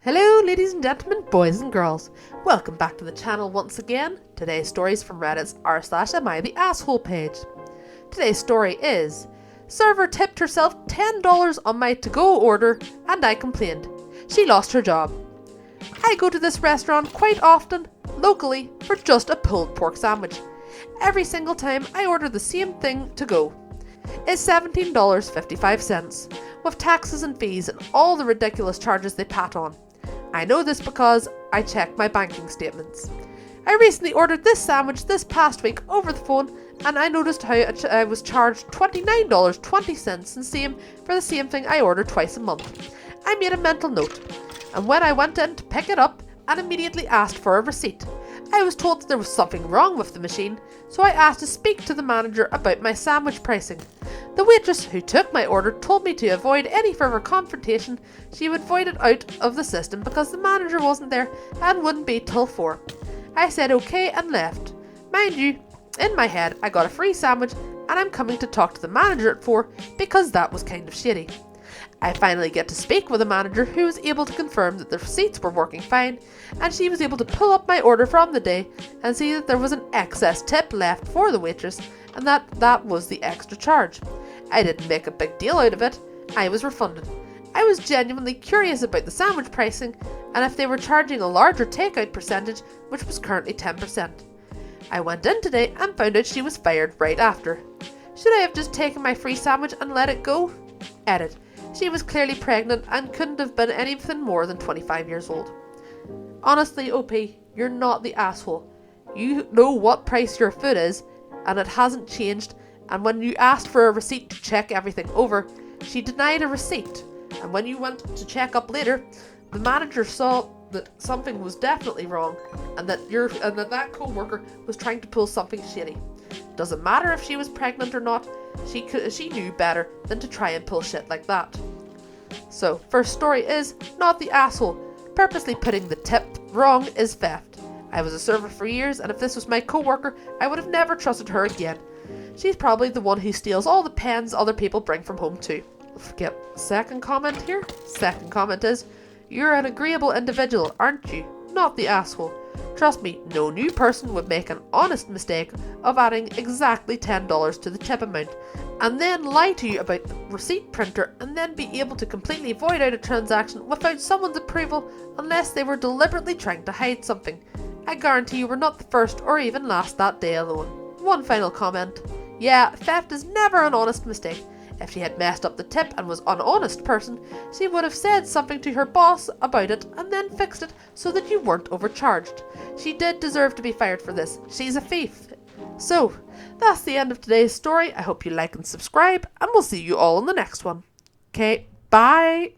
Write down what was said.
Hello ladies and gentlemen, boys and girls. Welcome back to the channel once again. Today's story is from Reddit's r/am I the asshole page. Today's story is, server tipped herself $10 on my to-go order and I complained. She lost her job. I go to this restaurant quite often, locally, for just a pulled pork sandwich. Every single time I order the same thing to go. Is $17.55, with taxes and fees and all the ridiculous charges they pat on. I know this because I checked my banking statements. I recently ordered this sandwich this past week over the phone and I noticed how I was charged $29.20 and same for the same thing I order twice a month. I made a mental note, and when I went in to pick it up and immediately asked for a receipt, I was told that there was something wrong with the machine, so I asked to speak to the manager about my sandwich pricing. The waitress who took my order told me to avoid any further confrontation. She would void it out of the system because the manager wasn't there and wouldn't be till 4. I said okay and left. Mind you, in my head I got a free sandwich and I'm coming to talk to the manager at 4 because that was kind of shitty. I finally get to speak with a manager who was able to confirm that the receipts were working fine, and she was able to pull up my order from the day and see that there was an excess tip left for the waitress and that was the extra charge. I didn't make a big deal out of it. I was refunded. I was genuinely curious about the sandwich pricing and if they were charging a larger takeout percentage, which was currently 10%. I went in today and found out she was fired right after. Should I have just taken my free sandwich and let it go? Edit. She was clearly pregnant and couldn't have been anything more than 25 years old. Honestly, OP, you're not the asshole. You know what price your food is, and it hasn't changed, and when you asked for a receipt to check everything over, she denied a receipt, and when you went to check up later, the manager saw that something was definitely wrong, and that co-worker was trying to pull something shitty. Doesn't matter if she was pregnant or not, she knew better than to try and pull shit like that. So, first story is, not the asshole. Purposely putting the tip wrong is theft. I was a server for years, and if this was my co-worker, I would have never trusted her again. She's probably the one who steals all the pens other people bring from home too. Forget second comment here. Second comment is, you're an agreeable individual, aren't you? Not the asshole. Trust me, no new person would make an honest mistake of adding exactly $10 to the tip amount and then lie to you about the receipt printer and then be able to completely void out a transaction without someone's approval unless they were deliberately trying to hide something. I guarantee you were not the first or even last that day alone. One final comment. Yeah, theft is never an honest mistake. If she had messed up the tip and was an honest person, she would have said something to her boss about it and then fixed it so that you weren't overcharged. She did deserve to be fired for this. She's a thief. So, that's the end of today's story. I hope you like and subscribe, and we'll see you all in the next one. Okay, bye!